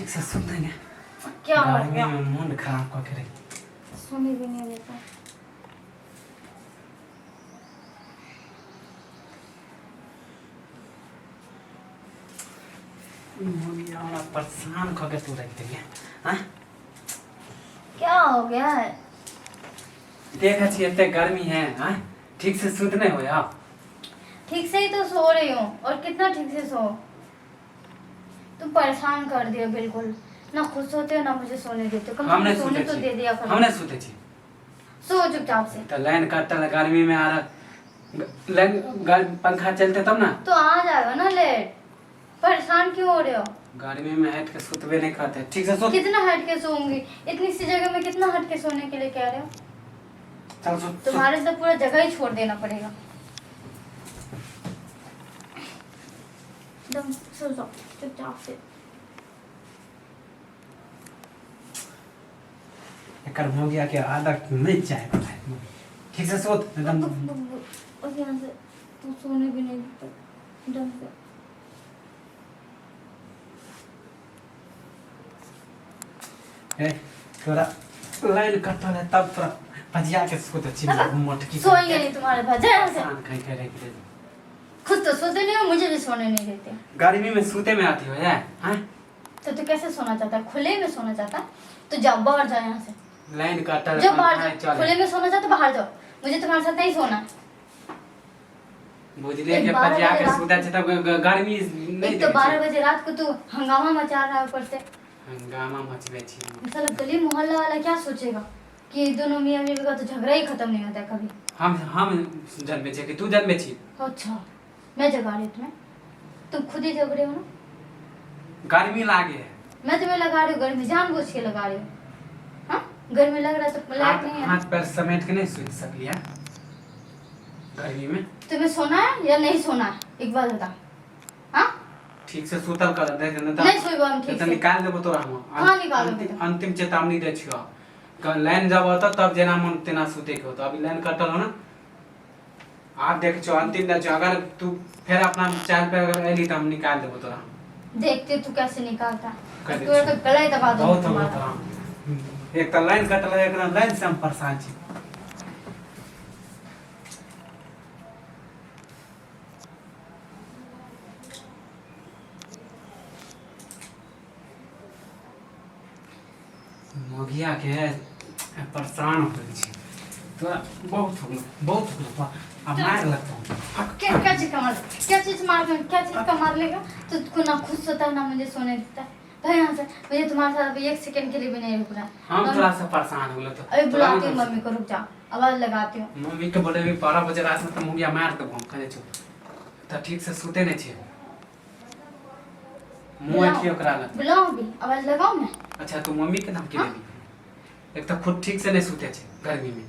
ठीक से सुन देंगे। क्या हो गाड़ी गया? में मूड खराब करके रही। सुनी भी नहीं देता। मुझे और परेशान करके तू रख देंगे। हाँ क्या हो गया है? देखा छी इतने गर्मी है। हाँ ठीक से सुध नहीं हो आप। ठीक से ही तो सो रही हूँ और कितना ठीक से सो। तुम परेशान कर दियो बिल्कुल। ना खुद सोते हो ना मुझे सोने देते हो। कम से हमने कम सोने सोते तो दे दिया करो। हमने सोते छी सो चुपचाप से। तो लाइन काटल गर्मी में आ रहा लाइन पंखा चलते तब ना। तो आ जाएगा ना लेट। परेशान क्यों हो रहे हो? गर्मी में हट के सुतबे नहीं करते। ठीक से सो। कितना हट के सोऊंगी? इतनी सी जगह में कितना हट के सोने के लिए कह रहे हो? चल सो। तुम्हारे से पूरा जगह ही छोड़ देना पड़ेगा। एकदम सो जाओ चुपचाप से। एकर हो गया कि आदत नहीं चाहे ठीक से सो एकदम। और यहाँ से तू सोने भी नहीं देता ढंग से। ए तोरा लाइन कटल है तब तोरा भजिया के सोते छी मोटकी सोएंगे नहीं तुम्हारे पास। यहाँ से आन कहीं करे के खुद तो सोते नहीं हो, मुझे भी सोने नहीं देते। गर्मी में सूते में आती हो है। हैं तो तू कैसे सोना चाहता है? खुले में सोना चाहता है तो जाओ बाहर जाओ यहाँ से। लाइन कटल जब बाहर जाओ। खुले में सोना चाहता बाहर जाओ। मुझे तुम्हारे साथ नहीं सोना। बुझले के भजिया के सोता छ तब गर्मी नहीं एक तो 12 बजे रात को तू हंगामा मचा रहा है ऊपर से। हंगामा मचबे छी। साला गली मोहल्ला वाला क्या सोचेगा कि दोनों मियां बीवी का तो झगड़ा ही खत्म नहीं होता है कभी। हम जन्मे छे कि तू जन्मे छी। अच्छा मैं जगा रही हूँ तुम्हें? तुम खुद ही जग रहे हो ना। गर्मी लागे है। मैं तुम्हें लगा रही हूँ गर्मी, जानबूझ के लगा रही हूँ। हाँ गर्मी लग रहा है तो लाइट नहीं है। हाथ पैर समेट के नहीं सुन सकलिया गर्मी में। तुम्हें सोना है या नहीं सोना है एक बात बता। हाँ ठीक से सुतल कर दे नहीं सोएगा हम ठीक तो से। निकाल देबो तोरा हम। कहाँ निकालोगे तुम? अंतिम चेतावनी दे छियो। लाइन जब होता तब जेना मन तेना सुते के होता। अभी लाइन कटल हो ना। आप देख छो अंतिम दे छो। अगर तू फिर अपना चाल पे अगर एली तो हम निकाल देबो तोरा। देखते तू कैसे निकालता है। कर दे तू तो गला ही दबा दो बहुत तुम्हारा। बहुत एक तो लाइन कटल है, एक लाइन से हम परेशान छी। मोगिया के परेशान हो गई छी। तो बहुत हो गया अब मार लगता हूँ। क्या क्या चीज का मार? क्या चीज मार लेगा? क्या चीज का मार लेगा? तो तुझको ना खुद सोता है ना मुझे सोने देता है। भाई यहाँ से मुझे तुम्हारे साथ अभी 1 सेकंड के लिए भी नहीं रुक रहा है। हम थोड़ा सा परेशान हो गए तो अभी बुलाती हूँ मम्मी को। रुक जा आवाज लगाती हूँ। मम्मी के बोले भी 12 बजे रात में तो मुंगिया मार देबो हम कहे छो। तो ठीक से सुते नहीं छे। मुंह की ओकरा लग। बुलाओ अभी आवाज लगाओ मैं। अच्छा तू मम्मी के नाम के लेबी। एक तो खुद ठीक से नहीं सुते छे गर्मी में।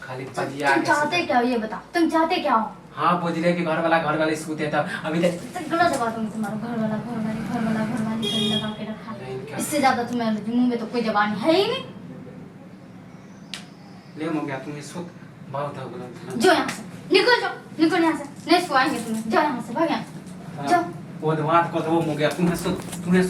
खाली पजिया तुम के चाहते सुते। क्या हो ये बता? तुम चाहते क्या हो? हां बुझले कि घर वाले सुते तब अभी तक गला दबा दूंगी तुम्हारा। घर वाला कहीं लगा के रखा है। इससे ज्यादा तुम्हें मुंह में तो कोई जबान है ही नहीं। ले हो गया तुम्हें सुत बहुत हो गया। जो यहाँ से निकल यहाँ से। नहीं सुआएंगे तुम्हें। जाओ यहाँ से भाग यहाँ। जाओ वो बात को तो वो हो गया तुम्हें सुत तुम्हें